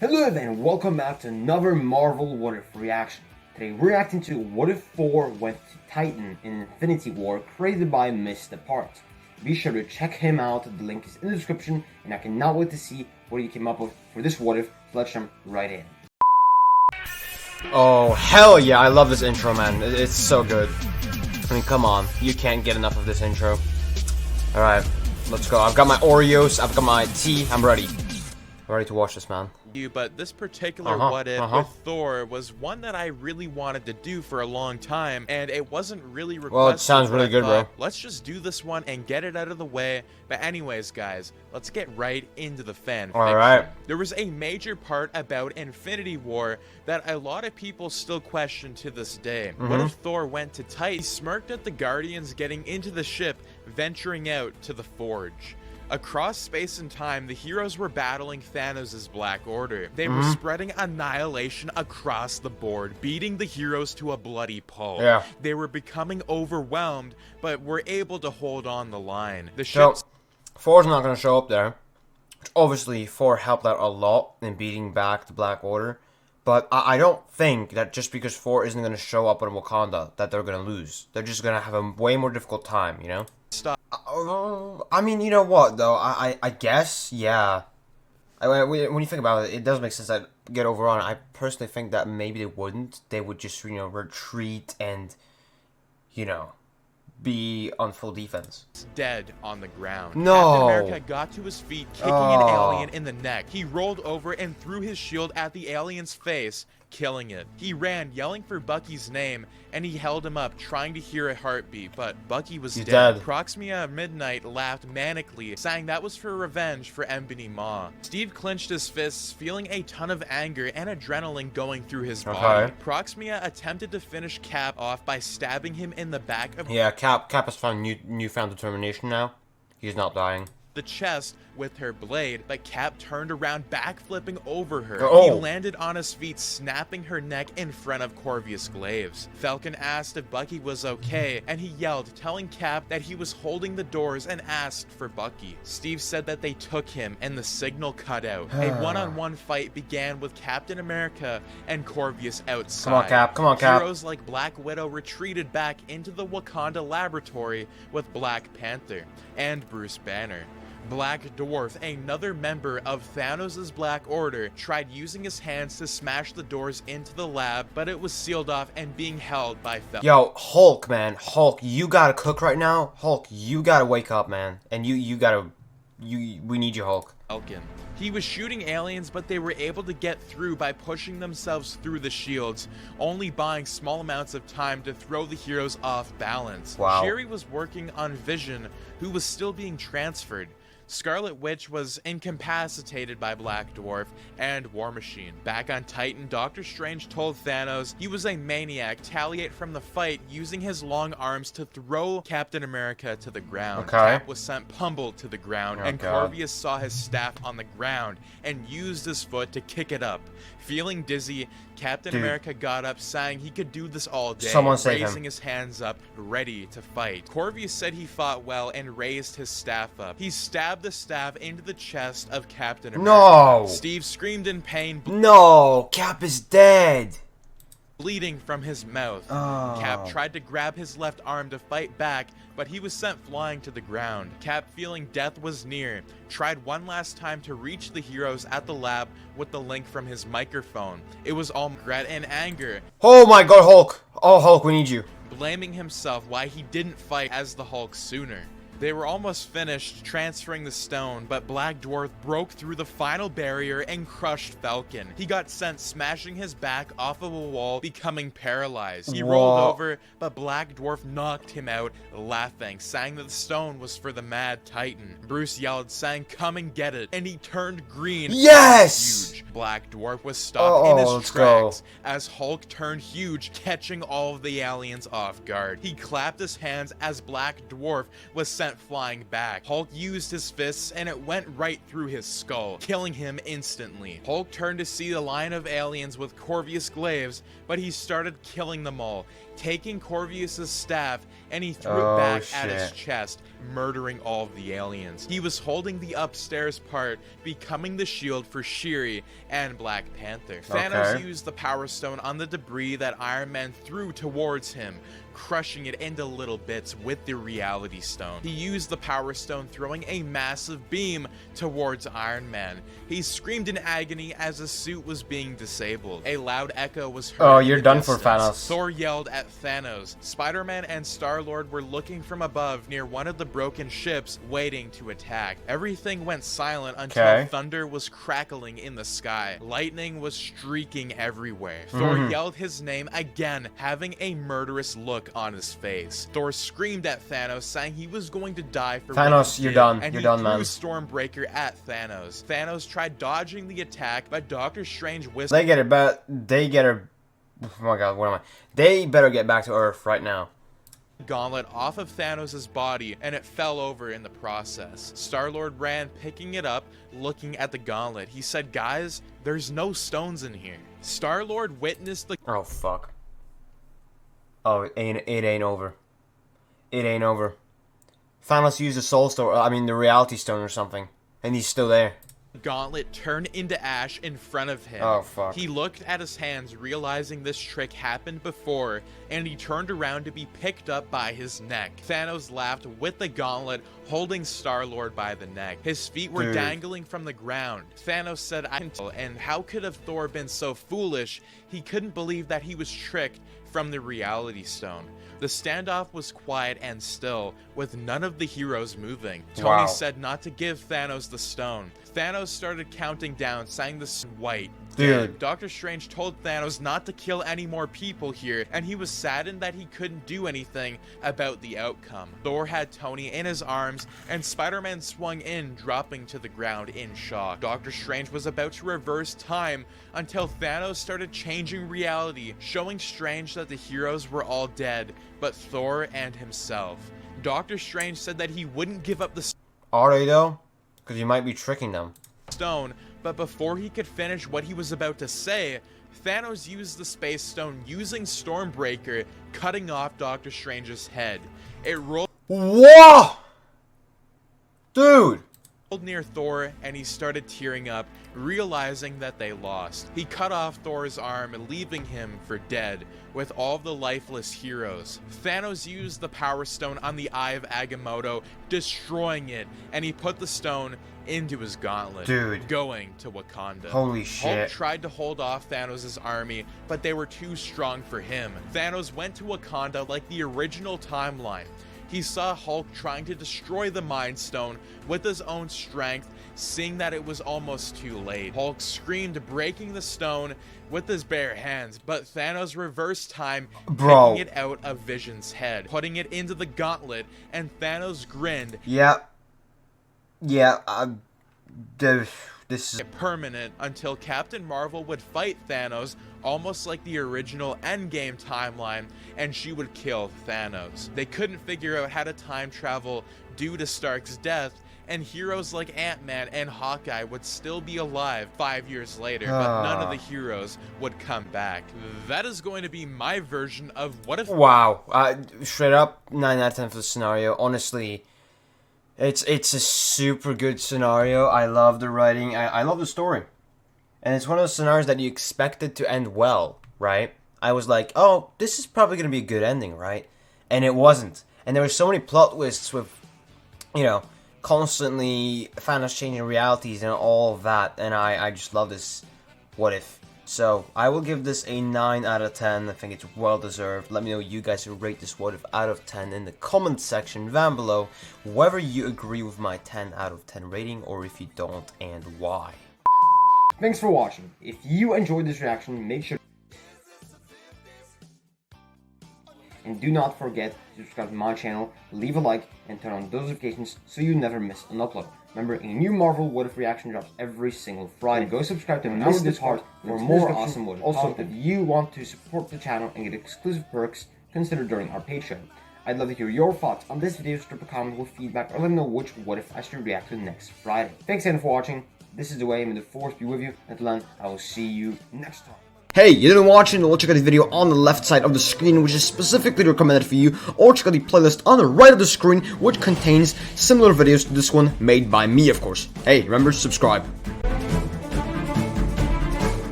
Hello and welcome back to another Marvel What If reaction. Today we're reacting to What If Thor went to Titan in Infinity War, created by MissedThePart. Be sure to check him out, the link is in the description, and I cannot wait to see what he came up with for this What If, so let's jump right in. Oh, hell yeah, I love this intro, man. It's so good. I mean, come on. You can't get enough of this intro. Alright, let's go. I've got my Oreos, I've got my tea, I'm ready. I'm ready to watch this, man. But this particular what if with Thor was one that I really wanted to do for a long time, and it wasn't really requested. Well, it sounds really good, bro. Let's just do this one and get it out of the way. But anyways, guys, let's get right into the fan fiction. Alright. There was a major part about Infinity War that a lot of people still question to this day. What if Thor went to Titan? He smirked at the Guardians getting into the ship, venturing out to the Forge. Across space and time, the heroes were battling Thanos' Black Order. They were spreading annihilation across the board, beating the heroes to a bloody pulp. Yeah. They were becoming overwhelmed, but were able to hold on the line. The ships. So, Thor's not going to show up there. Which obviously, Thor helped out a lot in beating back the Black Order. But I don't think that just because Thor isn't going to show up in Wakanda, that they're going to lose. They're just going to have a way more difficult time, you know? I mean, you know what, though? I guess, yeah. When you think about it, it does make sense that get overrun. I personally think that maybe they wouldn't. They would just, you know, retreat and, you know, be on full defense. Dead on the ground. No. Captain America got to his feet, kicking an alien in the neck. He rolled over and threw his shield at the alien's face, killing it. He ran, yelling for Bucky's name, and he held him up, trying to hear a heartbeat, but Bucky was dead. Proxima Midnight laughed manically, saying that was for revenge for Ebony Maw. Steve clenched his fists, feeling a ton of anger and adrenaline going through his body. Proxima attempted to finish Cap off by stabbing him in the back of Cap has found newfound determination now. He's not dying. The chest with her blade, but Cap turned around, backflipping over her. He landed on his feet, snapping her neck in front of Corvus Glaives. Falcon asked if Bucky was okay, and he yelled, telling Cap that he was holding the doors and asked for Bucky. Steve said that they took him, and the signal cut out. A one-on-one fight began with Captain America and Corvus outside. Come on, Cap. Come on, Cap. Heroes like Black Widow retreated back into the Wakanda laboratory with Black Panther and Bruce Banner. Black Dwarf, another member of Thanos' Black Order, tried using his hands to smash the doors into the lab, but it was sealed off and being held by Falcon. Yo, Hulk, man. Hulk, you gotta cook right now. Hulk, you gotta wake up, man. And we need you, Hulk. Falcon. He was shooting aliens, but they were able to get through by pushing themselves through the shields, only buying small amounts of time to throw the heroes off balance. Wow. Shuri was working on Vision, who was still being transferred. Scarlet Witch was incapacitated by Black Dwarf and War Machine. Back on Titan, Doctor Strange told Thanos he was a maniac, retaliate from the fight, using his long arms to throw Captain America to the ground. Cap was sent pummeled to the ground, and Corvus saw his staff on the ground and used his foot to kick it up. Feeling dizzy, Captain America got up, saying he could do this all day, raising his hands up, ready to fight. Corvus said he fought well and raised his staff up. He stabbed the staff into the chest of Captain America. No! Steve screamed in pain. No! Cap is dead! Bleeding from his mouth. Cap tried to grab his left arm to fight back, but he was sent flying to the ground. Cap, feeling death was near, tried one last time to reach the heroes at the lab with the link from his microphone. It was all regret and anger. Oh my god, Hulk! Oh, Hulk, we need you. Blaming himself why he didn't fight as the Hulk sooner. They were almost finished transferring the stone, but Black Dwarf broke through the final barrier and crushed Falcon. He got sent smashing his back off of a wall, becoming paralyzed. He rolled over, but Black Dwarf knocked him out, laughing, saying that the stone was for the Mad Titan. Bruce yelled, saying, "Come and get it," and he turned green. Yes! Huge. Black Dwarf was stopped in his tracks as Hulk turned huge, catching all of the aliens off guard. He clapped his hands as Black Dwarf was sent went flying back. Hulk used his fists and it went right through his skull, killing him instantly. Hulk turned to see the line of aliens with Corvius glaives, but he started killing them all, taking Corvius's staff, and he threw it back at his chest, murdering all of the aliens. He was holding the upstairs part, becoming the shield for Shuri and Black Panther. Thanos used the Power Stone on the debris that Iron Man threw towards him, crushing it into little bits with the Reality Stone. He used the Power Stone, throwing a massive beam towards Iron Man. He screamed in agony as his suit was being disabled. A loud echo was heard. Oh, you're done for Thanos. Thor yelled at Thanos. Spider-Man and Star-Lord were looking from above near one of the broken ships, waiting to attack. Everything went silent until thunder was crackling in the sky. Lightning was streaking everywhere. Thor yelled his name again, having a murderous look on his face. Thor screamed at Thanos, saying he was going to die for Thanos, you're done. And you're done, man. He threw Stormbreaker at Thanos. Thanos tried dodging the attack, but Doctor Strange whispered. They get it, but they get her. Oh my God, what am I? They better get back to Earth right now. Gauntlet off of Thanos' body, and it fell over in the process. Star-Lord ran, picking it up, looking at the gauntlet. He said, "Guys, there's no stones in here." Star-Lord witnessed the— Oh fuck. Oh, it ain't over. It ain't over. Thanos used the Soul Stone, I mean the Reality Stone or something, and he's still there. gauntlet turned into ash in front of him. Oh, fuck. He looked at his hands, realizing this trick happened before, and he turned around to be picked up by his neck. Thanos laughed with the gauntlet, holding Star-Lord by the neck. His feet were dangling from the ground. Thanos said, "I can tell," and how could have Thor been so foolish? He couldn't believe that he was tricked from the Reality Stone. The standoff was quiet and still, with none of the heroes moving. Tony said not to give Thanos the stone. Thanos started counting down, saying the sun white. Dude. Doctor Strange told Thanos not to kill any more people here, and he was saddened that he couldn't do anything about the outcome. Thor had Tony in his arms, and Spider-Man swung in, dropping to the ground in shock. Doctor Strange was about to reverse time until Thanos started changing reality, showing Strange that the heroes were all dead, but Thor and himself. Doctor Strange said that he wouldn't give up the Are they though? Because you might be tricking them. stone, but before he could finish what he was about to say, Thanos used the Space Stone using Stormbreaker, cutting off Doctor Strange's head. It rolled Whoa! Dude! near Thor, and he started tearing up, realizing that they lost. He cut off Thor's arm, leaving him for dead, with all the lifeless heroes. Thanos used the Power Stone on the Eye of Agamotto, destroying it, and he put the stone into his gauntlet, going to Wakanda. Holy shit. Hulk tried to hold off Thanos' army, but they were too strong for him. Thanos went to Wakanda like the original timeline. He saw Hulk trying to destroy the Mind Stone with his own strength, seeing that it was almost too late. Hulk screamed, breaking the stone with his bare hands, but Thanos reversed time, picking it out of Vision's head, putting it into the gauntlet, and Thanos grinned. This is permanent until Captain Marvel would fight Thanos, almost like the original Endgame timeline, and she would kill Thanos. They couldn't figure out how to time travel due to Stark's death, and heroes like Ant-Man and Hawkeye would still be alive 5 years later, but none of the heroes would come back. That is going to be my version of what if— Wow. Straight up, 9 out of 10 for the scenario. Honestly, it's a super good scenario. I love the writing. I love the story. And it's one of those scenarios that you expected to end well, right? I was like, oh, this is probably going to be a good ending, right? And it wasn't. And there were so many plot twists with, you know, constantly Thanos changing realities and all of that. And I just love this what if. So, I will give this a 9 out of 10. I think it's well deserved. Let me know you guys would rate this what if out of 10 in the comment section down below. Whether you agree with my 10 out of 10 rating or if you don't and why. Thanks for watching. If you enjoyed this reaction, make sure and do not forget to subscribe to my channel, leave a like, and turn on those notifications so you never miss an upload. Remember, a new Marvel What If reaction drops every single Friday. Go subscribe to MissedThePart for more awesome What If. Also, if you want to support the channel and get exclusive perks, consider joining our Patreon. I'd love to hear your thoughts on this video, so drop a comment with feedback, or let me know which what if I should react to next Friday. Thanks again for watching. This is the way, may the force be with you. Until then, I will see you next time. Hey, you didn't watch it? Well, check out the video on the left side of the screen, which is specifically recommended for you, or check out the playlist on the right of the screen, which contains similar videos to this one, made by me, of course. Hey, remember, subscribe.